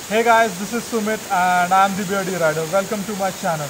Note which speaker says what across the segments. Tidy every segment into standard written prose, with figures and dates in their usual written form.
Speaker 1: Hey guys, this is Sumit and I am the Beardy Rider. Welcome to my channel.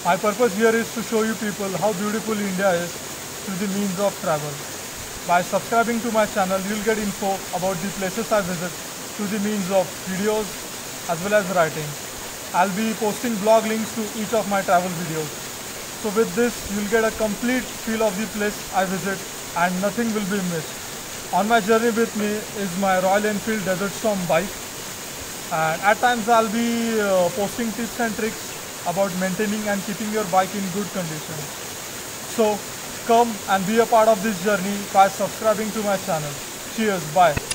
Speaker 1: My purpose here is to show you people how beautiful India is through the means of travel. By subscribing to my channel, you'll get info about the places I visit through the means of videos as well as writing. I'll be posting blog links to each of my travel videos. So with this, you'll get a complete feel of the place I visit and nothing will be missed. On my journey with me is my Royal Enfield Desert Storm bike, and at times I'll be posting tips and tricks about maintaining and keeping your bike in good condition. So come and be a part of this journey by subscribing to my channel. Cheers, bye.